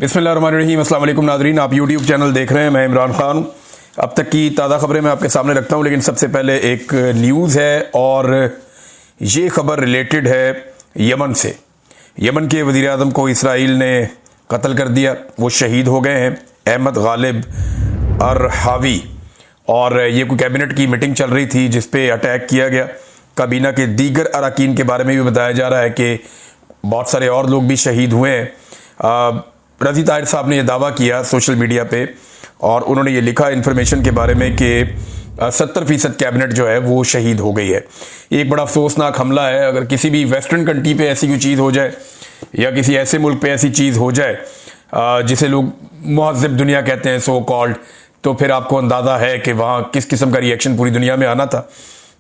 बिस्मिल्लाहिर्रहमानिर्रहीम। अस्सलाम वालेकुम नाज़रीन, आप यूट्यूब चैनल देख रहे हैं। मैं इमरान खान। अब तक की ताज़ा खबरें मैं आपके सामने रखता हूं, लेकिन सबसे पहले एक न्यूज़ है और ये खबर रिलेटेड है यमन से। यमन के वज़ीर आज़म को इसराइल ने कत्ल कर दिया, वो शहीद हो गए हैं, अहमद गालिब अरहावी। और ये कोई कैबिनेट की मीटिंग चल रही थी जिस पे अटैक किया गया। काबीना के दीगर अरकान के बारे में भी बताया जा रहा है कि बहुत सारे और लोग भी शहीद हुए हैं। रज़ी ताहिर साहब ने यह दावा किया सोशल मीडिया पे, और उन्होंने ये लिखा इन्फॉर्मेशन के बारे में कि 70% कैबिनेट जो है वो शहीद हो गई है। एक बड़ा अफसोसनाक हमला है। अगर किसी भी वेस्टर्न कंट्री पे ऐसी कोई चीज़ हो जाए या किसी ऐसे मुल्क पे ऐसी चीज़ हो जाए जिसे लोग मुहज़्ज़ब दुनिया कहते हैं, सो कॉल्ड, तो फिर आपको अंदाज़ा है कि वहाँ किस किस्म का रिएक्शन पूरी दुनिया में आना था।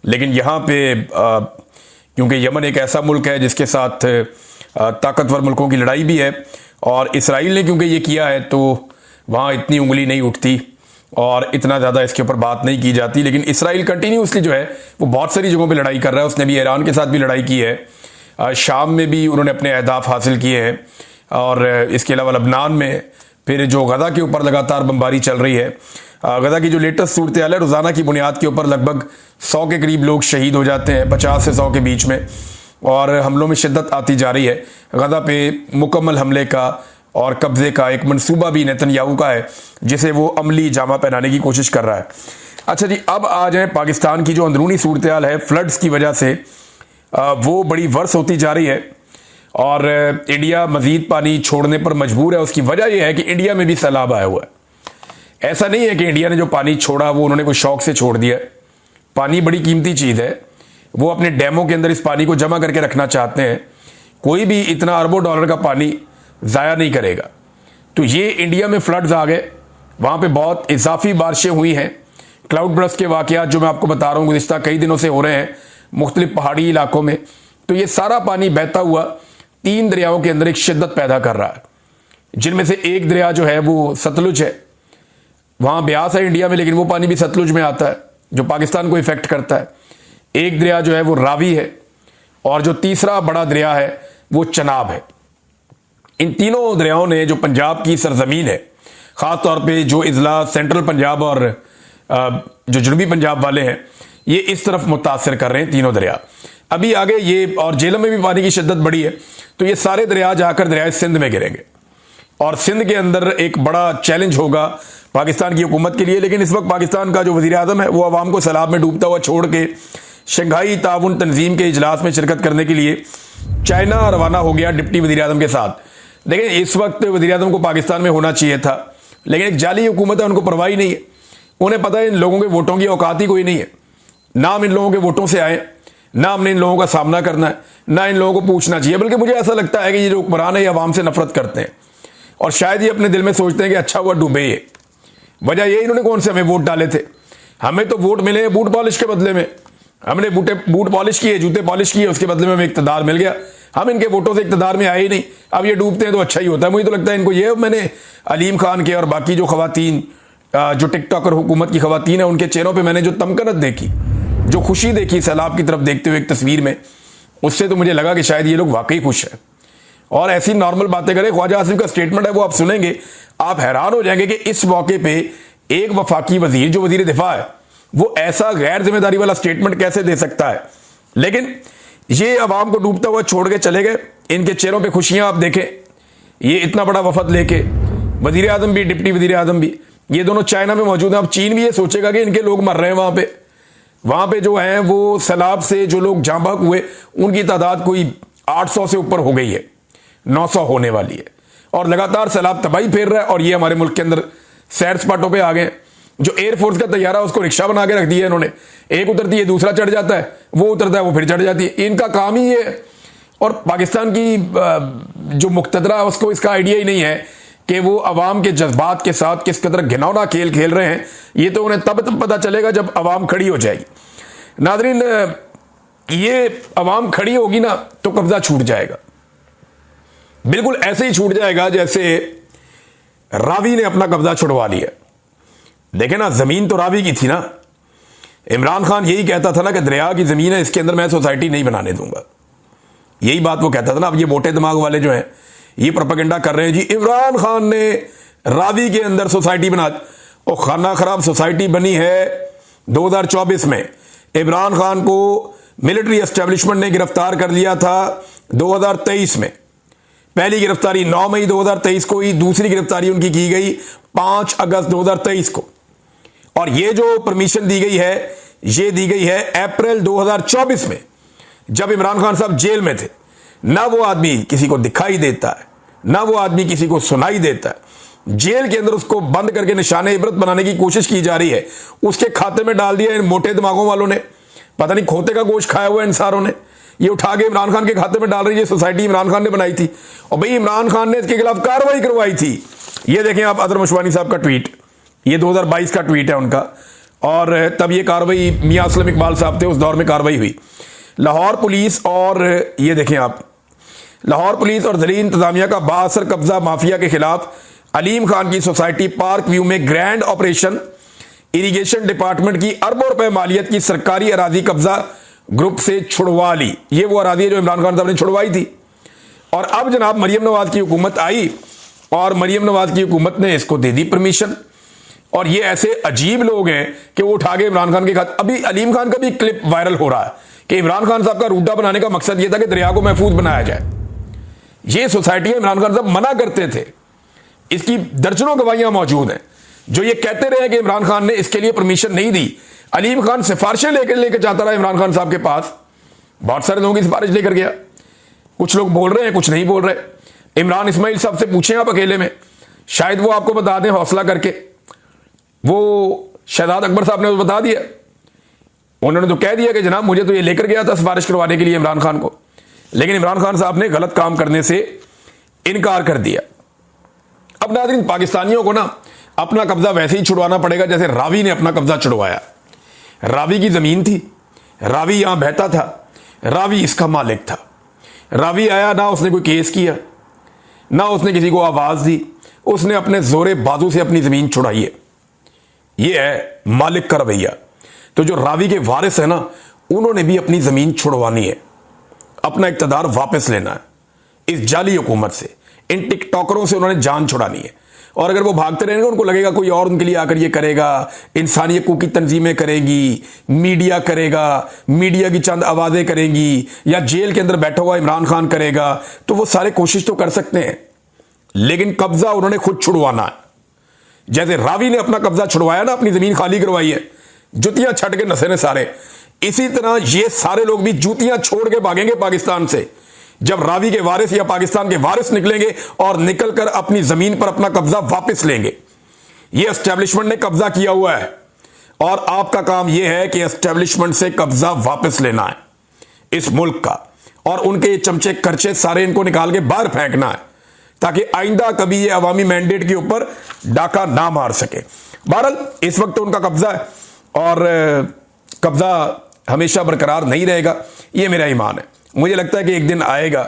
लेकिन यहाँ पे क्योंकि यमन एक ऐसा मुल्क है जिसके साथ ताकतवर मुल्कों की लड़ाई भी है, और इसराइल ने क्योंकि ये किया है तो वहाँ इतनी उंगली नहीं उठती और इतना ज़्यादा इसके ऊपर बात नहीं की जाती। लेकिन इसराइल कंटिन्यूसली जो है वो बहुत सारी जगहों पे लड़ाई कर रहा है। उसने भी ईरान के साथ भी लड़ाई की है, शाम में भी उन्होंने अपने अहदाफ हासिल किए हैं, और इसके अलावा लबनान में फिर जो गजा के ऊपर लगातार बमबारी चल रही है। गजा की जो लेटेस्ट सूरत हाल है, रोज़ाना की बुनियाद के ऊपर लगभग 100 के करीब लोग शहीद हो जाते हैं, 50 से 100 के बीच में, और हमलों में शिद्दत आती जा रही है। गजा पे मुकम्मल हमले का और कब्जे का एक मंसूबा भी नेतन्याहू का है जिसे वो अमली जामा पहनाने की कोशिश कर रहा है। अच्छा जी, अब आ जाए पाकिस्तान की जो अंदरूनी सूरत हाल है। फ्लड्स की वजह से वो बड़ी वर्स होती जा रही है और इंडिया मजीद पानी छोड़ने पर मजबूर है। उसकी वजह यह है कि इंडिया में भी सैलाब आया हुआ है। ऐसा नहीं है कि इंडिया ने जो पानी छोड़ा वो उन्होंने कोई शौक से छोड़ दिया। पानी बड़ी कीमती चीज़ है, वो अपने डैमों के अंदर इस पानी को जमा करके रखना चाहते हैं। कोई भी इतना अरबों डॉलर का पानी ज़ाया नहीं करेगा। तो ये इंडिया में फ्लड्स आ गए, वहाँ पे बहुत इजाफी बारिशें हुई हैं। क्लाउड बर्स्ट के वाक़यात जो मैं आपको बता रहा हूँ गुज़िश्ता कई दिनों से हो रहे हैं मुख्तलिफ पहाड़ी इलाकों में। तो ये सारा पानी बहता हुआ 3 दरियाओं के अंदर एक शिद्दत पैदा कर रहा है, जिनमें से एक दरिया जो है वो सतलुज है। वहाँ ब्यास है इंडिया में, लेकिन वो पानी भी सतलुज में आता है जो पाकिस्तान को इफेक्ट करता है। एक दरिया जो है वो रावी है, और जो तीसरा बड़ा दरिया है वो चनाब है। इन तीनों दरियाओं ने जो पंजाब की सरजमीन है, ख़ास तौर पे जो इजला सेंट्रल पंजाब और जो जनूबी पंजाब वाले हैं, ये इस तरफ मुतासर कर रहे हैं तीनों दरिया। अभी आगे ये और जेलम में भी पानी की शिद्दत बढ़ी है, तो ये सारे दरिया जाकर दरिया सिंध में गिरेंगे, और सिंध के अंदर एक बड़ा चैलेंज होगा पाकिस्तान की हुकूमत के लिए। लेकिन इस वक्त पाकिस्तान का जो वज़ीर आज़म है वो अवाम को सैलाब में डूबता हुआ छोड़ के शंघाई ताउन तंजीम के इजलास में शिरकत करने के लिए चाइना रवाना हो गया डिप्टी वज़ीर आज़म के साथ। देखिए, इस वक्त वज़ीर आज़म को पाकिस्तान में होना चाहिए था, लेकिन एक जाली हुकूमत है, उनको परवाह ही नहीं है। उन्हें पता है इन लोगों के वोटों की औकात ही कोई नहीं है। ना हम इन लोगों के वोटों से आए, ना हमने इन लोगों का सामना करना है, ना इन लोगों को पूछना चाहिए। बल्कि मुझे ऐसा लगता है कि ये जो हुक्मरान है ये अवाम से नफरत करते हैं, और शायद ये अपने दिल में सोचते हैं कि अच्छा हुआ डूबे ये। वजह ये इन्होंने कौन से हमें वोट डाले थे? हमें तो वोट मिले बूट पॉलिश के बदले में। हमने बूट पॉलिश किए, जूते पॉलिश किए, उसके बदले में हमें इक़्तिदार मिल गया। हम इनके वोटों से इक़्तिदार में आए ही नहीं। अब ये डूबते हैं तो अच्छा ही होता है। मुझे तो लगता है इनको ये, मैंने अलीम खान के और बाकी जो खवातीन जो टिकटॉकर हुकूमत की खवातीन है उनके चेहरों पे मैंने जो तमकनत देखी, जो खुशी देखी सैलाब की तरफ देखते हुए एक तस्वीर में, उससे तो मुझे लगा कि शायद ये लोग वाकई खुश हैं और ऐसी नॉर्मल बातें करें। ख्वाजा आसिफ का स्टेटमेंट है वो आप सुनेंगे, आप हैरान हो जाएंगे कि इस मौके पे एक वफाकी वजीर जो वजीर दिफा है वो ऐसा गैर जिम्मेदारी वाला स्टेटमेंट कैसे दे सकता है। लेकिन ये अवाम को डूबता हुआ छोड़ के चले गए। इनके चेहरों पे खुशियां आप देखें, ये इतना बड़ा वफद लेके, वजीर आजम भी डिप्टी वजीर आजम भी, ये दोनों चाइना में मौजूद हैं। अब चीन भी ये सोचेगा कि इनके लोग मर रहे हैं वहां पे जो है वो सैलाब से जो लोग जाँ बहक हुए उनकी तादाद कोई 800 से ऊपर हो गई है, 900 होने वाली है, और लगातार सैलाब तबाही फेर रहा है। और ये हमारे मुल्क के अंदर सैर सपाटों पे आ गए। जो एयरफोर्स का तैयारा उसको रिक्शा बना के रख दिया है इन्होंने, एक उतरती है दूसरा चढ़ जाता है, वो उतरता है वो फिर चढ़ जाती है। इनका काम ही ये है। और पाकिस्तान की जो मुक्तदरा है उसको इसका आइडिया ही नहीं है कि वो अवाम के जज्बात के साथ किस कदर घिनौना खेल खेल रहे हैं। ये तो उन्हें तब पता चलेगा जब अवाम खड़ी हो जाएगी। नादरीन, ये अवाम खड़ी होगी ना तो कब्जा छूट जाएगा, बिल्कुल ऐसे ही छूट जाएगा जैसे रावी ने अपना कब्जा छुड़वा लिया। देखे ना, जमीन तो रावी की थी ना। इमरान खान यही कहता था ना कि दरिया की जमीन है, इसके अंदर मैं सोसाइटी नहीं बनाने दूंगा। यही बात वो कहता था ना। अब ये मोटे दिमाग वाले जो हैं ये प्रोपेगेंडा कर रहे हैं जी इमरान खान ने रावी के अंदर सोसाइटी बना, और खाना खराब सोसाइटी बनी है 2024 में। इमरान खान को मिलिट्री एस्टेब्लिशमेंट ने गिरफ्तार कर लिया था 2023 में। पहली गिरफ्तारी 9 मई 2023 को हुई, दूसरी गिरफ्तारी उनकी की गई 5 अगस्त 2023 को, और ये जो परमिशन दी गई है ये दी गई है अप्रैल 2024 में, जब इमरान खान साहब जेल में थे। ना वो आदमी किसी को दिखाई देता है, ना वो आदमी किसी को सुनाई देता है। जेल के अंदर उसको बंद करके निशाने इबरत बनाने की कोशिश की जा रही है। उसके खाते में डाल दिया इन मोटे दिमागों वालों ने, पता नहीं खोते का गोश्त खाया हुआ इन सारों ने। ये उठा के इमरान खान के खाते में डाल रही है। सोसाइटी इमरान खान ने बनाई थी, और भाई इमरान खान ने इसके खिलाफ कार्रवाई करवाई थी। ये देखें आप अदर मशवानी साहब का ट्वीट, ये 2022 का ट्वीट है उनका, और तब ये कार्रवाई मियां असलम इकबाल साहब थे, उस दौर में कार्रवाई हुई। लाहौर पुलिस और ये देखें आप, लाहौर पुलिस और दिल्ली इंतजामिया का बाअसर कब्जा माफिया के खिलाफ अलीम खान की सोसाइटी पार्क व्यू में ग्रैंड ऑपरेशन। इरिगेशन डिपार्टमेंट की अरबों रुपए मालियत की सरकारी अराजी कब्जा ग्रुप से छुड़वा ली। ये वो अराजी है जो इमरान खान साहब ने छुड़वाई थी। और अब जनाब मरियम नवाज की हुकूमत आई, और मरियम नवाज की हुकूमत ने इसको दे दी परमिशन। और ये ऐसे अजीब लोग हैं कि वो उठा के इमरान खान के खाते, अभी अलीम खान का भी क्लिप वायरल हो रहा है कि इमरान खान साहब का रूडा बनाने का मकसद यह था कि दरिया को महफूज बनाया जाए। ये सोसाइटियां इमरान खान साहब मना करते थे, इसकी दर्जनों गवाहियां मौजूद हैं जो ये कहते रहे कि इमरान खान ने इसके लिए परमिशन नहीं दी। अलीम खान सिफारिशें लेकर जाता रहा इमरान खान साहब के पास, बहुत सारे लोगों की सिफारिश लेकर गया। कुछ लोग बोल रहे हैं, कुछ नहीं बोल रहे। इमरान इस्माइल साहब से पूछें आप अकेले में, शायद वो आपको बता दें हौसला करके। वो शहजाद अकबर साहब ने तो बता दिया, उन्होंने तो कह दिया कि जनाब मुझे तो ये लेकर गया था सिफारिश करवाने के लिए इमरान खान को, लेकिन इमरान खान साहब ने गलत काम करने से इनकार कर दिया। अब नाज़रीन, पाकिस्तानियों को ना अपना कब्जा वैसे ही छुड़वाना पड़ेगा जैसे रावी ने अपना कब्जा छुड़वाया। रावी की जमीन थी, रावी यहां बहता था, रावी इसका मालिक था। रावी आया, ना उसने कोई केस किया, ना उसने किसी को आवाज दी, उसने अपने जोरे बाजू से अपनी जमीन छुड़ाई है। यह है मालिक का रवैया। तो जो रावी के वारिस है ना, उन्होंने भी अपनी जमीन छुड़वानी है, अपना इक्तदार वापस लेना है इस जाली हुकूमत से। इन टिकटॉकरों से उन्होंने जान छुड़ानी है। और अगर वो भागते रहेंगे, उनको लगेगा कोई और उनके लिए आकर ये करेगा, इंसानी हकूक की तंजीमें करेगी, मीडिया करेगा, मीडिया की चंद आवाजें करेंगी, या जेल के अंदर बैठा हुआ इमरान खान करेगा, तो वो सारे कोशिश तो कर सकते हैं, लेकिन कब्जा उन्होंने खुद छुड़वाना है। जैसे रावी ने अपना कब्जा छुड़वाया ना, अपनी जमीन खाली करवाई है, जुतियां छट के नसे ने सारे, इसी तरह ये सारे लोग भी जूतियां छोड़ के भागेंगे पाकिस्तान से जब रावी के वारिस या पाकिस्तान के वारिस निकलेंगे और निकलकर अपनी जमीन पर अपना कब्जा वापस लेंगे। ये एस्टेब्लिशमेंट ने कब्जा किया हुआ है, और आपका काम यह है कि एस्टेब्लिशमेंट से कब्जा वापस लेना है इस मुल्क का, और उनके ये चमचे खर्चे सारे इनको निकाल के बाहर फेंकना है, ताकि आइंदा कभी ये अवामी मैंडेट के ऊपर डाका ना मार सके। बहरहाल इस वक्त तो उनका कब्जा है, और कब्जा हमेशा बरकरार नहीं रहेगा, ये मेरा ईमान है। मुझे लगता है कि एक दिन आएगा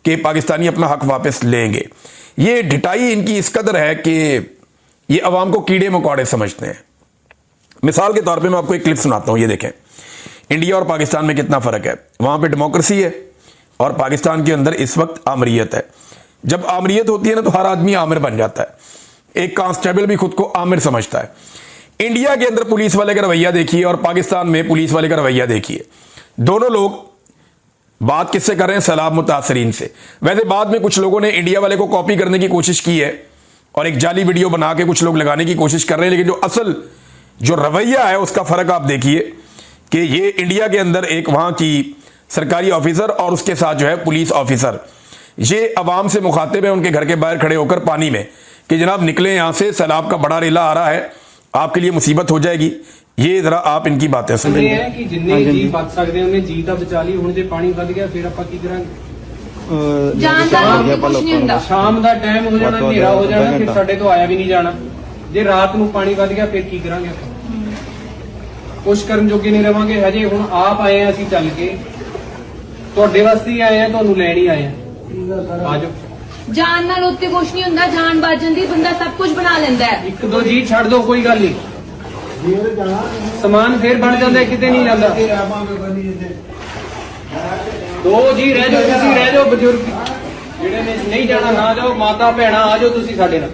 कि पाकिस्तानी अपना हक वापस लेंगे। ये ढिटाई इनकी इस कदर है कि ये अवाम को कीड़े मकोड़े समझते हैं। मिसाल के तौर पे मैं आपको एक क्लिप सुनाता हूं, ये देखें। इंडिया और पाकिस्तान में कितना फर्क है। वहां पे डेमोक्रेसी है और पाकिस्तान के अंदर इस वक्त आमरीयत है। जब आमरीयत होती है ना, तो हर आदमी आमिर बन जाता है। एक कांस्टेबल भी खुद को आमिर समझता है। इंडिया के अंदर पुलिस वाले का रवैया देखिए और पाकिस्तान में पुलिस वाले का रवैया देखिए। दोनों लोग बात किससे कर रहे हैं? सैलाब मुतासरीन से। वैसे बाद में कुछ लोगों ने इंडिया वाले को कॉपी करने की कोशिश की है और एक जाली वीडियो बना के कुछ लोग लगाने की कोशिश कर रहे हैं, लेकिन जो असल जो रवैया है उसका फर्क आप देखिए कि ये इंडिया के अंदर एक वहां की सरकारी ऑफिसर और उसके साथ जो है पुलिस ऑफिसर, ये अवाम से मुखातिब है उनके घर के बाहर खड़े होकर पानी में कि जनाब निकले यहां से, सैलाब का बड़ा रेला आ रहा है, आपके लिए मुसीबत हो जाएगी। ये जरा आप इनकी बातें सुनिए। है कि जिन्ने जी बच सकते उन्हें जी ਤਾਂ ਬਚਾ ਲਈ। ਹੁਣ ਜੇ ਪਾਣੀ ਵੱਧ ਗਿਆ ਫਿਰ ਆਪਾਂ ਕੀ ਕਰਾਂਗੇ? ਜਾਨ ਦਾ ਕੁਝ ਨਹੀਂ ਹੁੰਦਾ। ਸ਼ਾਮ ਦਾ ਟਾਈਮ ਹੋ ਜਾਣਾ, ਹਨੇਰਾ ਹੋ ਜਾਣਾ, ਫਿਰ ਸਾਡੇ ਤੋਂ ਆਇਆ ਵੀ ਨਹੀਂ ਜਾਣਾ। ਜੇ ਰਾਤ ਨੂੰ ਪਾਣੀ ਵੱਧ ਗਿਆ ਫਿਰ ਕੀ ਕਰਾਂਗੇ ਆਪਾਂ? ਕੁਛ ਕਰਨ ਜੋਗੇ ਨਹੀਂ ਰਵਾਂਗੇ। ਹਜੇ ਹੁਣ ਆਪ ਆਏ ਆ ਅਸੀਂ ਚੱਲ ਕੇ, ਤੁਹਾਡੇ ਵਾਸਤੇ ਹੀ ਆਏ ਆ, ਤੁਹਾਨੂੰ ਲੈਣ ਹੀ ਆਏ ਆ। ਆਜੋ। ਜਾਨ ਨਾਲ ਉੱਤੇ ਕੁਝ ਨਹੀਂ ਹੁੰਦਾ, ਜਾਨ ਬਚ ਜਾਂਦੀ, ਬੰਦਾ ਸਭ ਕੁਝ ਬਣਾ ਲੈਂਦਾ ਹੈ। ਇੱਕ ਦੋ ਜੀ ਛੱਡ ਦੋ, ਕੋਈ ਗੱਲ ਨਹੀਂ। ਸਮਾਨ ਫੇਰ ਬਣ ਜਾਂਦਾ, ਕਿਤੇ ਨਹੀਂ ਜਾਂਦਾ। ਦੋ ਜੀ ਰਹਿ ਜਾਓ, ਤੁਸੀਂ ਰਹਿ ਜਾਓ ਬਜ਼ੁਰਗ। ਜਿਹੜੇ ਨੇ ਨਹੀਂ ਜਾਣਾ ਨਾ ਜਾਓ, ਮਾਤਾ ਭੈਣਾਂ ਆ ਜਾਓ ਤੁਸੀਂ ਸਾਡੇ ਨਾਲ।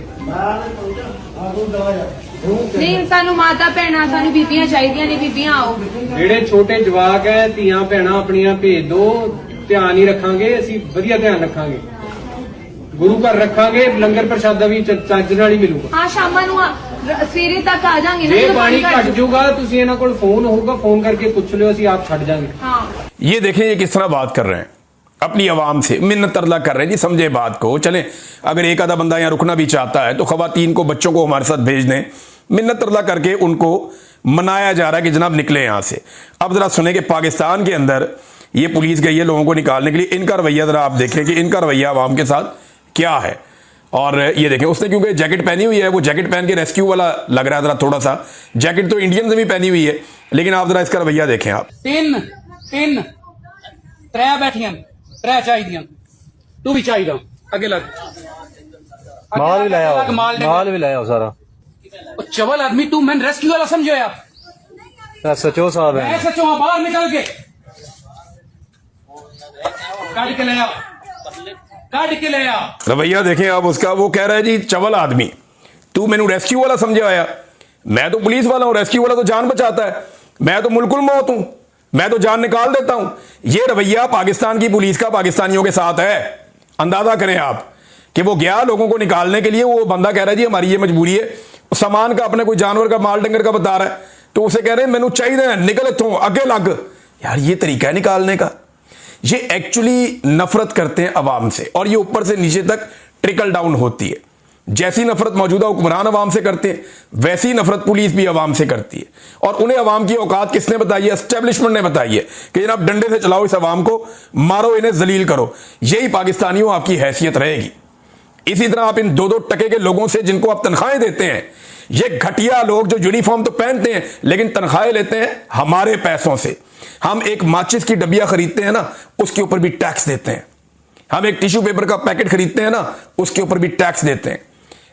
ਨਹੀਂ ਸਾਨੂੰ ਮਾਤਾ ਭੈਣਾਂ ਸਾਨੂੰ ਬੀਬੀਆਂ ਚਾਹੀਦੀਆਂ ਨੇ, ਬੀਬੀਆਂ ਆਓ। ਜਿਹੜੇ ਛੋਟੇ ਜਵਾਕ ਹੈ, ਧੀਆਂ ਭੈਣਾਂ ਆਪਣੀਆਂ ਭੇਜ ਦੋ, ਧਿਆਨ ਹੀ ਰੱਖਾਂਗੇ ਅਸੀਂ, ਵਧੀਆ ਧਿਆਨ ਰੱਖਾਂਗੇ, ਗੁਰੂ ਘਰ ਰੱਖਾਂਗੇ, ਲੰਗਰ ਪ੍ਰਸ਼ਾਦਾ ਵੀ ਚੱਜ ਨਾਲ ਹੀ ਮਿਲੂਗਾ। ਹਾਂ ਸ਼ਾਮਾਂ ਨੂੰ ਸਵੇਰੇ ਤੱਕ ਆ ਜਾਾਂਗੇ ਨਾ। ਜੇ ਪਾਣੀ ਘਟ ਜਾਊਗਾ ਤੁਸੀਂ ਇਹਨਾਂ ਕੋਲ ਫੋਨ ਹੋਊਗਾ, ਫੋਨ करके पूछ लो, ਅਸੀਂ ਆਪ ਛੱਡ जाएंगे। हाँ ये देखें ये किस तरह बात कर रहे हैं अपनी आवाम से, मिन्नत तरला कर रहे हैं जी। समझे बात को। चले अगर एक आधा बंदा यहाँ रुकना भी चाहता है तो खवातीन को, बच्चों को हमारे साथ भेज दें, मिन्नत तरला करके उनको मनाया जा रहा है कि जनाब निकले यहां से। अब जरा सुने कि पाकिस्तान के अंदर ये पुलिस गई है लोगों को निकालने के लिए, इनका रवैया जरा आप देखें कि इनका रवैया आवाम के साथ क्या है। और ये देखें उसने क्योंकि जैकेट पहनी हुई है, वो जैकेट पहन के रेस्क्यू वाला लग रहा है जरा थोड़ा सा। जैकेट तो इंडियन से भी पहनी हुई है, लेकिन आप जरा इसका रवैया देखें आप। तीन त्रै बैठियां, त्रै चाहिए, तू भी चाहिए अगे लग, माल भी लाया हो, माल भी लाया हो सारा। चवल आदमी तू, मैंने रेस्क्यू वाला समझो यार। सचो साहब है, सचो बाहर निकल के काट के ले आओ, काट के ले आओ। रवैया देखें आप उसका। वो कह रहा है जी चवल आदमी, तू मैनू रेस्क्यू वाला समझे आया, मैं तो पुलिस वाला हूं, रेस्क्यू वाला तो जान बचाता है, मैं तो मुल्कुल मौत हूं, मैं तो जान निकाल देता हूं। ये रवैया पाकिस्तान की पुलिस का पाकिस्तानियों के साथ है। अंदाजा करें आप कि वो गया लोगों को निकालने के लिए, वो बंदा कह रहा है जी हमारी ये मजबूरी है, सामान का अपने कोई जानवर का, माल डंगर का बता रहा है, तो उसे कह रहे हैं मैनू चाहिए, निकल इत्थों, अगे लग। यार ये तरीका है निकालने का। ये एक्चुअली नफरत करते हैं अवाम से, और ये ऊपर से नीचे तक ट्रिकल डाउन होती है। जैसी नफरत मौजूदा हुक्मरान अवाम से करते हैं, वैसी नफरत पुलिस भी अवाम से करती है। और उन्हें अवाम की औकात किसने बताई है? एस्टेब्लिशमेंट ने बताई है कि जनाब डंडे से चलाओ इस अवाम को, मारो इन्हें, जलील करो। यही पाकिस्तानियों आपकी हैसियत रहेगी। इसी तरह आप इन 2-2 टके के लोगों से जिनको आप तनख्वाहें देते हैं, ये घटिया लोग जो यूनिफॉर्म तो पहनते हैं लेकिन तनख्वाहें लेते हैं हमारे पैसों से। हम एक माचिस की डबिया खरीदते हैं ना, उसके ऊपर भी टैक्स देते हैं। हम एक टिश्यू पेपर का पैकेट खरीदते हैं ना, उसके ऊपर भी टैक्स देते हैं।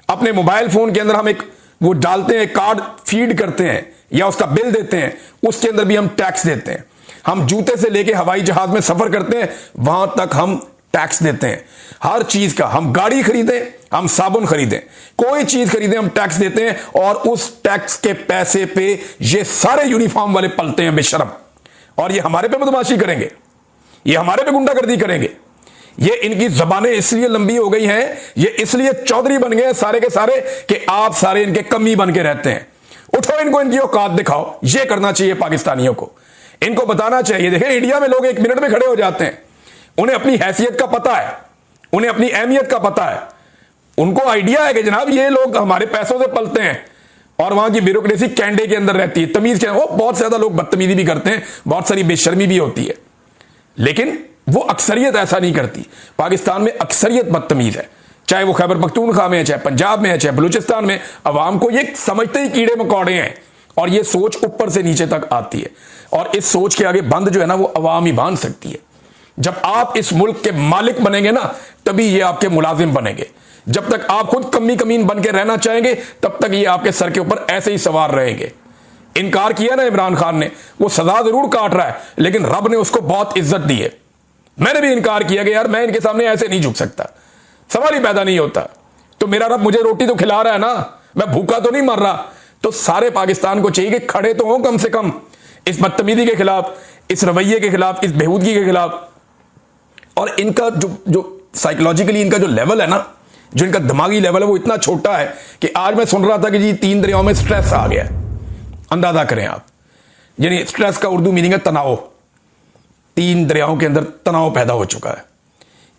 अपने मोबाइल फोन के अंदर हम एक वो डालते हैं, कार्ड फीड करते हैं या उसका बिल देते हैं, उसके अंदर भी हम टैक्स देते हैं। हम जूते से लेके हवाई जहाज में सफर करते हैं, वहां तक हम टैक्स देते हैं। हर चीज का, हम गाड़ी खरीदें, हम साबुन खरीदें, कोई चीज खरीदें, हम टैक्स देते हैं। और उस टैक्स के पैसे पे ये सारे यूनिफॉर्म वाले पलते हैं बेशरम, और ये हमारे पे बदमाशी करेंगे, ये हमारे पे गुंडागर्दी करेंगे। ये इनकी जबानें इसलिए लंबी हो गई हैं, ये इसलिए चौधरी बन गए सारे के सारे कि आप सारे इनके कमी बन के रहते हैं। उठो, इनको इनकी औकात दिखाओ। ये करना चाहिए पाकिस्तानियों को, इनको बताना चाहिए। देखें इंडिया में लोग 1 मिनट में खड़े हो जाते हैं, उन्हें अपनी हैसियत का पता है, उन्हें अपनी अहमियत का पता है, उनको आइडिया है कि जनाब ये लोग हमारे पैसों से पलते हैं और वहां की ब्यूरोक्रेसी कैंडे के अंदर रहती है, तमीज के। वो बहुत ज्यादा लोग बदतमीजी भी करते हैं, बहुत सारी बेशर्मी भी होती है, लेकिन वो अक्सरियत ऐसा नहीं करती। पाकिस्तान में अक्सरियत बदतमीज है, चाहे वो खैबर पख्तूनख्वा में है, चाहे पंजाब में है, चाहे बलूचिस्तान में। अवाम को ये समझते ही कीड़े मकौड़े हैं, और ये सोच ऊपर से नीचे तक आती है। और इस सोच के आगे बंद जो है ना, वो अवाम ही बांध सकती है। जब आप इस मुल्क के मालिक बनेंगे ना, तभी ये आपके मुलाजिम बनेंगे। जब तक आप खुद कमी कमीन बन के रहना चाहेंगे, तब तक ये आपके सर के ऊपर ऐसे ही सवार रहेंगे। इनकार किया ना इमरान खान ने, वो सजा जरूर काट रहा है, लेकिन रब ने उसको बहुत इज्जत दी है। मैंने भी इनकार किया कि यार मैं इनके सामने ऐसे नहीं झुक सकता, सवाल ही पैदा नहीं होता। तो मेरा रब मुझे रोटी तो खिला रहा है ना, मैं भूखा तो नहीं मर रहा। तो सारे पाकिस्तान को चाहिए कि खड़े तो हो कम से कम इस बदतमीजी के खिलाफ, इस रवैये के खिलाफ, इस बेहूदगी के खिलाफ। और इनका जो साइकोलॉजिकली इनका जो लेवल है ना, जो इनका दिमागी लेवल है, वो इतना छोटा है कि आज मैं सुन रहा था कि जी 3 दरियाओं में स्ट्रेस आ गया। अंदाजा करें आप, यानी स्ट्रेस का उर्दू मीनिंग है तनाव। 3 दरियाओं के अंदर तनाव पैदा हो चुका है।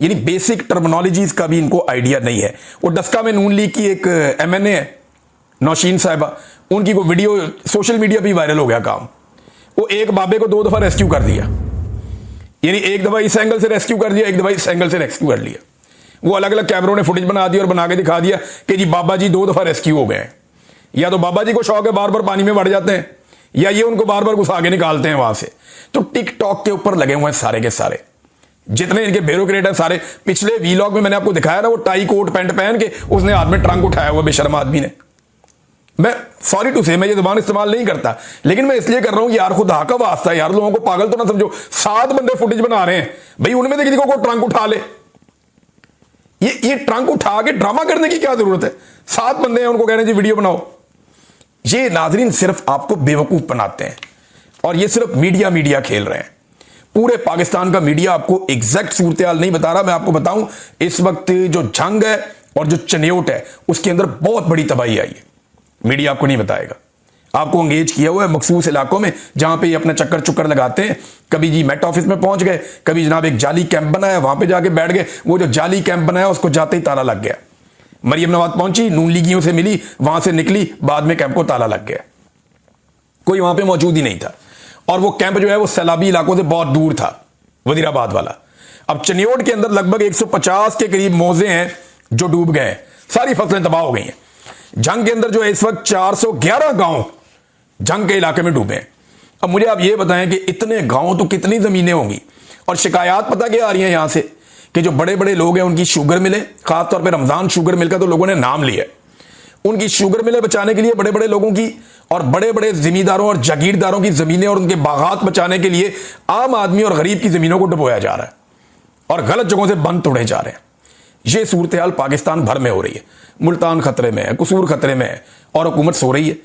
यानी बेसिक टर्मिनोलॉजीज का भी इनको आइडिया नहीं है। वो डस्का में नून लीग की एक MNA है नौशीन साहिबा, उनकी वो वीडियो सोशल मीडिया पे वायरल हो गया काम। वो एक बाबे को 2 दफा रेस्क्यू कर दिया, यानी एक दफा इस एंगल से रेस्क्यू कर दिया, एक दफा इस एंगल से रेस्क्यू कर लिया। वो अलग अलग कैमरों ने फुटेज बना दिया और बना के दिखा दिया कि जी बाबा जी 2 दफा रेस्क्यू हो गए हैं। या तो बाबा जी को शौक है, बार बार पानी में बढ़ जाते हैं, या ये उनको बार बार घुसा के निकालते हैं वहां से। तो टिकटॉक के ऊपर लगे हुए हैं सारे के सारे, जितने इनके ब्यूरोक्रेट हैं सारे। पिछले वीलॉग में मैंने आपको दिखाया ना, वो टाई कोट पैंट पहन के उसने हाथ में ट्रंक उठाया हुआ बेशर्म आदमी ने। मैं सॉरी टू से, मैं ये जुबान इस्तेमाल नहीं करता, लेकिन मैं इसलिए कर रहा हूं कि यार खुदा का वास्ता यार, लोगों को पागल तो ना समझो। 7 बंदे फुटेज बना रहे हैं भाई, उनमें से किसी को ट्रंक उठा ले, ये ट्रंक उठा के ड्रामा करने की क्या जरूरत है? 7 बंदे हैं, उनको कह रहे हैं जी वीडियो बनाओ। ये नाजरीन सिर्फ आपको बेवकूफ बनाते हैं और ये सिर्फ मीडिया खेल रहे हैं। पूरे पाकिस्तान का मीडिया आपको एग्जैक्ट सूरत-ए-हाल नहीं बता रहा। मैं आपको बताऊं, इस वक्त जो जंग है और जो चन्योट है उसके अंदर बहुत बड़ी तबाही आई है। मीडिया आपको नहीं बताएगा। आपको अंगेज किया हुआ है मखसूस इलाकों में जहां पे ये अपना चक्कर चुक्कर लगाते हैं। कभी जी मेट ऑफिस में पहुंच गए, कभी जनाब एक जाली कैंप बनाया, वहां पे जाके बैठ गए। वो जो जाली कैंप बनाया उसको जाते ही ताला लग गया। मरियम नवाज पहुंची, नून लीगियों से मिली, वहां से निकली, बाद में कैंप को ताला लग गया। कोई वहां पे मौजूद ही नहीं था और वो कैंप जो है वो सैलाबी इलाकों से बहुत दूर था, वजीराबाद वाला। अब चन्योट के अंदर लगभग 150 के करीब मौजे हैं जो डूब गए हैं, सारी फसलें तबाह हो गई हैं। जंग के अंदर जो है इस वक्त 411 गांव जंग के इलाके में डूबे हैं। अब मुझे आप ये बताएं कि इतने गांव तो कितनी जमीनें होंगी। और शिकायत पता क्या आ रही है यहां से कि जो बड़े बड़े लोग हैं उनकी शुगर मिले, खासतौर पर रमजान शुगर मिल का तो लोगों ने नाम लिया, उनकी शुगर मिले बचाने के लिए बड़े बड़े लोगों की और बड़े बड़े जमींदारों और जागीरदारों की जमीनें और उनके बागात बचाने के लिए आम आदमी और गरीब की जमीनों को डुबोया जा रहा है और गलत जगहों से बंद तोड़े जा रहे हैं। यह सूरत हाल पाकिस्तान भर में हो रही है। मुल्तान खतरे में है, कसूर खतरे में है और हुकूमत सो रही है।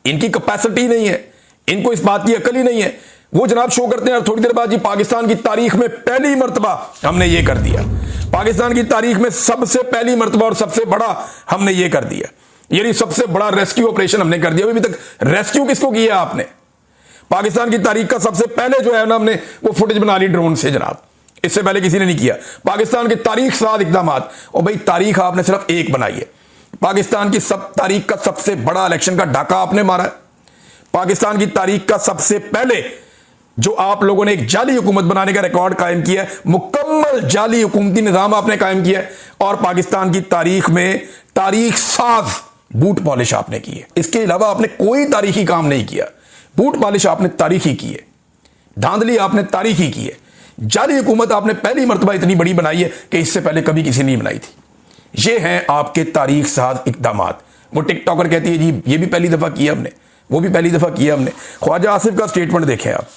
इनकी कैपेसिटी नहीं है, इनको इस बात की अकल ही नहीं है। वो जनाब शो करते हैं थोड़ी देर बाद जी पाकिस्तान की तारीख में पहली मर्तबा हमने ये कर दिया, पाकिस्तान की तारीख में सबसे पहली मर्तबा और सबसे बड़ा हमने ये कर दिया, यानी सबसे बड़ा रेस्क्यू ऑपरेशन हमने कर दिया। अभी तक रेस्क्यू किसको किया आपने? पाकिस्तान की तारीख का सबसे पहले जो है ना हमने वो फुटेज बना ली ड्रोन से जनाब, इससे पहले किसी ने नहीं किया। पाकिस्तान की तारीख साथ इकदाम, और भाई तारीख आपने सिर्फ एक बनाई है। पाकिस्तान की सब तारीख का सबसे बड़ा इलेक्शन का डाका आपने मारा है। पाकिस्तान की तारीख का सबसे पहले जो आप लोगों ने एक जाली हुकूमत बनाने का रिकॉर्ड कायम किया है, मुकम्मल जाली हुकूमती निजाम आपने कायम किया है। और पाकिस्तान की तारीख में तारीख साज बूट पॉलिश आपने की है। इसके अलावा आपने कोई तारीखी काम नहीं किया। बूट पॉलिश आपने तारीखी की है, धांधली आपने तारीखी की है, जाली हुकूमत आपने पहली मर्तबा इतनी बड़ी बनाई है कि इससे पहले कभी किसी ने नहीं बनाई थी। ये हैं आपके तारीख साज इकदाम। वो टिकटॉकर कहती है जी ये भी पहली दफा किया हमने, वो भी पहली दफा किया हमने। ख्वाजा आसिफ का स्टेटमेंट देखें आप,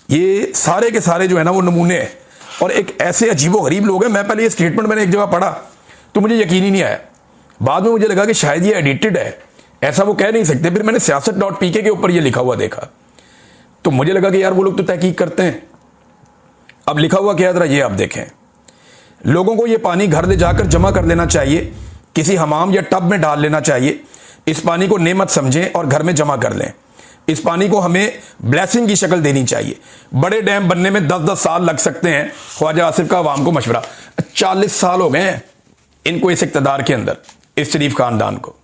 ये सारे के सारे जो है ना वो नमूने हैं और एक ऐसे अजीबो गरीब लोग हैं। मैं पहले ये स्टेटमेंट मैंने एक जगह पढ़ा तो मुझे यकीन ही नहीं आया, बाद में मुझे लगा कि शायद ये एडिटेड है, ऐसा वो कह नहीं सकते। फिर मैंने siyaset.pk के ऊपर ये लिखा हुआ देखा तो मुझे लगा कि यार वो लोग तो तहकीक करते हैं। अब लिखा हुआ क्या है, ये आप देखें, लोगों को ये पानी घर ले जाकर जमा कर लेना चाहिए, किसी हमाम या टब में डाल लेना चाहिए। इस पानी को नेमत समझें और घर में जमा कर लें। इस पानी को हमें ब्लेसिंग की शक्ल देनी चाहिए। बड़े डैम बनने में 10-10 साल लग सकते हैं। ख्वाजा आसिफ का आवाम को मशवरा। 40 साल हो गए हैं इनको इस इक़्तिदार के अंदर, इस शरीफ खानदान को।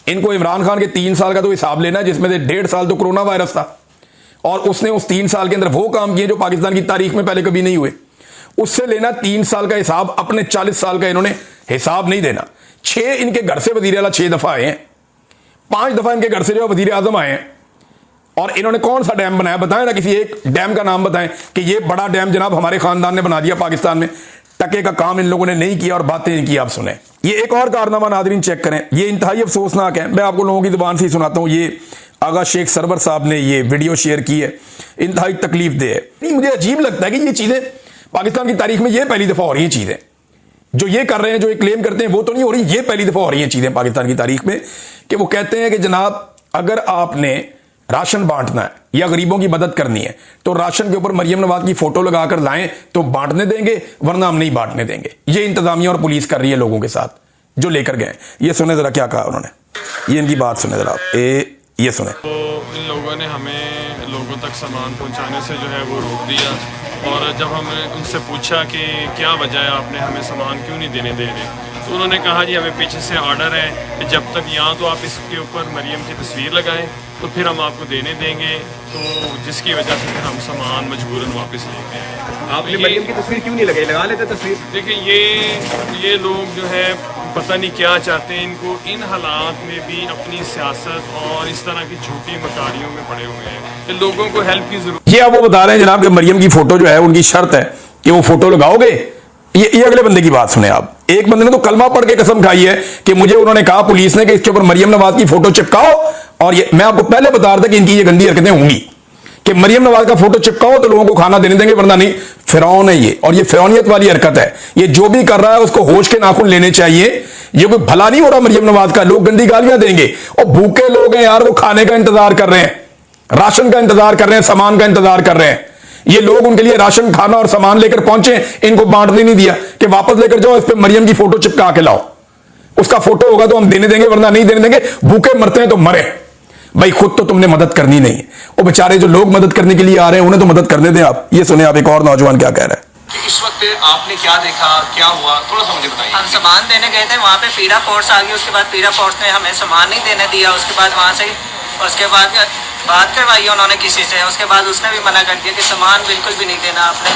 इनको इमरान खान के 3 साल का तो हिसाब लेना है जिसमें से 1.5 साल तो कोरोना वायरस था और उसने उस 3 साल के अंदर वो काम किए जो पाकिस्तान की तारीख में पहले कभी नहीं हुए। उससे लेना 3 साल का हिसाब, अपने 40 साल का इन्होंने हिसाब नहीं देना। 6 इनके घर से वजीर आला 6 दफा आए हैं, 5 दफा इनके घर से जो वजीर आजम आए हैं। और इन्होंने कौन सा डैम बनाया बताएं ना, किसी एक डैम का नाम बताएं कि ये बड़ा डैम जनाब हमारे खानदान ने बना दिया पाकिस्तान में। टके का काम इन लोगों ने नहीं किया और बातें इनकी आप सुने। ये एक और कारनामा नादरीन चेक करें, ये इंतहाई अफसोसनाक है। मैं आपको लोगों की जुबान से ही सुनाता हूं। ये आगा शेख सरवर साहब ने ये वीडियो शेयर की है, इंतहाई तकलीफ दे है। नहीं, मुझे अजीब लगता है कि ये चीजें पाकिस्तान की तारीख में ये पहली दफा हो रही है। चीजें जो ये कर रहे हैं, जो ये क्लेम करते हैं, वो तो नहीं हो रही, ये पहली दफा हो रही है चीजें पाकिस्तान की तारीख में कि वो कहते हैं कि जनाब अगर आपने राशन बांटना है या गरीबों की मदद करनी है तो राशन के ऊपर मरियम नवाज की फोटो लगाकर लाएं तो बांटने देंगे, वरना हम नहीं बांटने देंगे। ये इंतजामिया और पुलिस कर रही है लोगों के साथ जो लेकर गए। ये सुने जरा क्या कहा उन्होंने, ये इनकी बात सुने जरा, ये सुने। तो इन लोगों ने हमें लोगों तक सामान पहुंचाने से जो है वो रोक दिया और जब हमने उनसे पूछा कि क्या वजह है, आपने हमें सामान क्यों नहीं देने दे रहे, तो उन्होंने कहा जी हमें पीछे से ऑर्डर है कि जब तक यहाँ तो आप इसके ऊपर मरियम की तस्वीर लगाएं तो फिर हम आपको देने देंगे। तो जिसकी वजह से फिर हम सामान मजबूरन वापस लेके आए। आपने मरियम की तस्वीर क्यों नहीं लगाई, लगा लेते तस्वीर। देखिए ये लोग जो है पता नहीं क्या चाहते हैं, इनको इन हालात में भी अपनी सियासत और इस तरह की झूठी मकारियों में पड़े हुए हैं। इन लोगों को हेल्प की जरूरत। ये आप वो बता रहे हैं जनाब कि मरियम की फोटो जो है उनकी शर्त है कि वो फोटो लगाओगे। ये अगले बंदे की बात सुने आप। एक बंदे ने तो कलमा पढ़ के कसम खाई है कि मुझे उन्होंने कहा पुलिस ने कि इसके ऊपर मरियम नवाज की फोटो चिपकाओ, और ये मैं आपको पहले बता रहा था कि इनकी ये गंदी हरकतें होंगी कि मरियम नवाज का फोटो चिपकाओ तो लोगों को खाना देने देंगे, वरना नहीं। फिरौन है ये, और ये फिरौनियत वाली हरकत है। ये जो भी कर रहा है उसको होश के नाखून लेने चाहिए। ये कोई भला नहीं हो रहा मरियम नवाज का, लोग गंदी गालियां देंगे। और भूखे लोग हैं यार, वो खाने का इंतजार कर रहे हैं, राशन का इंतजार कर रहे हैं, सामान का इंतजार कर रहे हैं। ये लोग उनके लिए राशन, खाना और सामान लेकर पहुंचे, इनको बांटने नहीं दिया कि वापस लेकर जाओ, इस पे मरियम की फोटो चिपका के लाओ। उसका फोटो होगा तो हम देने देंगे, वरना नहीं देने देंगे। भूखे मरते हैं तो मरे भाई, खुद तो तुमने मदद करनी नहीं है। वो बेचारे जो लोग मदद करने के लिए आ रहे हैं उन्हें तो मदद करने दें आप। ये सुने आप एक और नौजवान क्या कह रहा है। इस वक्त आपने क्या देखा, क्या हुआ, थोड़ा सा मुझे बताइए। हम सामान देने गए थे, वहाँ पे पीड़ा फोर्स आ गई। उसके बाद पीड़ा फोर्स ने हमें सामान नहीं देने दिया। उसके बाद वहाँ से उसके बाद बात करवाई उन्होंने किसी से। उसके बाद उसने भी मना कर दिया कि सामान बिल्कुल भी नहीं देना आपने,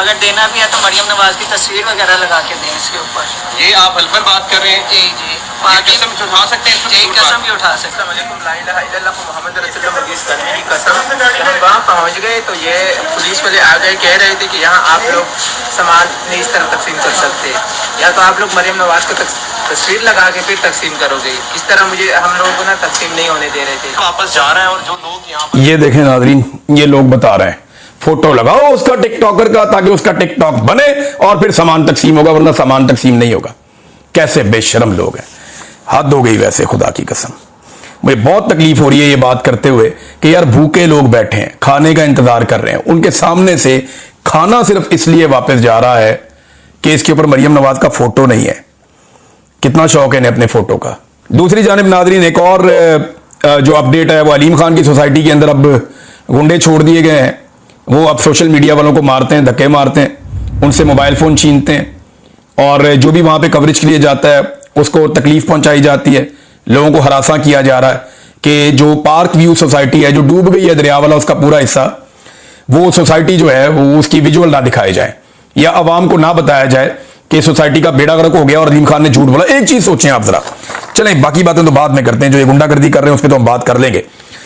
अगर देना भी है तो मरियम नवाज की तस्वीर वगैरह लगा के दें इसके ऊपर। ये आप हल्फर बात कर रहे हैं? जी जी, कसम उठा सकते हैं? जी कसम भी उठा सकते हैं। हम वहाँ पहुँच गए तो ये पुलिस वाले आ गए, कह रहे थे कि यहाँ आप लोग सामान नहीं इस तरह तकसीम कर सकते, या तो आप लोग मरियम नवाज को तस्वीर लगा के फिर तकसीम करोगे। इस तरह मुझे हम लोगों को ना तकसीम नहीं होने दे रहे थे। वापस जा रहे हैं और जो लोग यहाँ ये देखें नाज़रीन, ये लोग बता रहे हैं फोटो लगाओ उसका टिकटॉकर का, ताकि उसका टिकटॉक बने और फिर सामान तकसीम होगा, वरना सामान तकसीम नहीं होगा। कैसे बेशरम लोग हैं, हद हो गई वैसे, खुदा की कसम। मुझे बहुत तकलीफ हो रही है ये बात करते हुए कि यार भूखे लोग बैठे हैं, खाने का इंतजार कर रहे हैं, उनके सामने से खाना सिर्फ इसलिए वापस जा रहा है कि इसके ऊपर मरियम नवाज का फोटो नहीं है। कितना शौक है इन्हें अपने फोटो का। दूसरी जानिब नाज़रीन, एक और जो अपडेट है वो अलीम खान की सोसाइटी के अंदर अब गुंडे छोड़ दिए गए हैं। वो अब सोशल मीडिया वालों को मारते हैं, धक्के मारते हैं, उनसे मोबाइल फ़ोन छीनते हैं, और जो भी वहाँ पे कवरेज के लिए जाता है उसको तकलीफ पहुंचाई जाती है। लोगों को हरासा किया जा रहा है कि जो पार्क व्यू सोसाइटी है जो डूब गई है दरिया वाला, उसका पूरा हिस्सा, वो सोसाइटी जो है वो उसकी विजुअल ना दिखाए जाए, या आवाम को ना बताया जाए कि सोसाइटी का बेड़ा गर्क हो गया और अलीम खान ने झूठ बोला। एक चीज सोचें आप जरा, चलें बाकी बातें तो बाद में करते हैं, जो ये गुंडागर्दी कर रहे हैं उस पर तो हम बात कर लेंगे।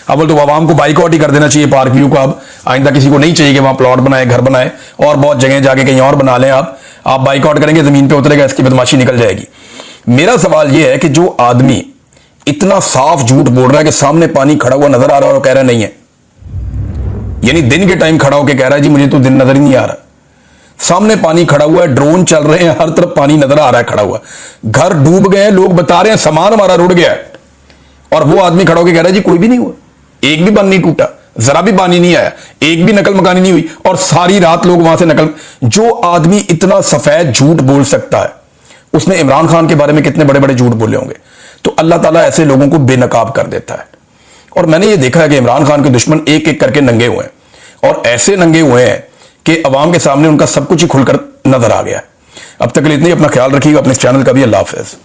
अव्वल तो आवाम को बाइकआउट ही कर देना चाहिए पार्क व्यू का। अब आइंदा किसी को नहीं चाहिए कि वहां प्लॉट बनाए, घर बनाए, और बहुत जगह जाके कहीं और बना लें। आप बाइकआउट करेंगे, जमीन पे उतरेगा, इसकी बदमाशी निकल जाएगी। मेरा सवाल यह है कि जो आदमी इतना साफ झूठ बोल रहा है कि सामने पानी खड़ा हुआ नजर आ रहा है और कह रहा नहीं है, यानी दिन के टाइम खड़ा होकर कह रहा है जी मुझे तो दिन नजर ही नहीं आ रहा, सामने पानी खड़ा हुआ है, ड्रोन चल रहे हैं, हर तरफ पानी नजर आ रहा है खड़ा हुआ, घर डूब गए, लोग बता रहे हैं सामान हमारा रुड़ गया है, और वो आदमी खड़ा होकर कह रहा है जी कोई भी नहीं हुआ, एक भी बंद नहीं टूटा, जरा भी पानी नहीं आया, एक भी नकल मकानी नहीं हुई, और सारी रात लोग वहां से नकल। जो आदमी इतना सफेद झूठ बोल सकता है, उसने इमरान खान के बारे में कितने बड़े बड़े झूठ बोले होंगे। तो अल्लाह ताला ऐसे लोगों को बेनकाब कर देता है। और मैंने ये देखा है कि इमरान खान के दुश्मन एक एक करके नंगे हुए हैं, और ऐसे नंगे हुए हैं कि अवाम के सामने उनका सब कुछ ही खुलकर नजर आ गया है। अब तक के लिए इतना ही, अपना ख्याल रखिएगा, अपने चैनल का भी। अल्लाह हाफिज।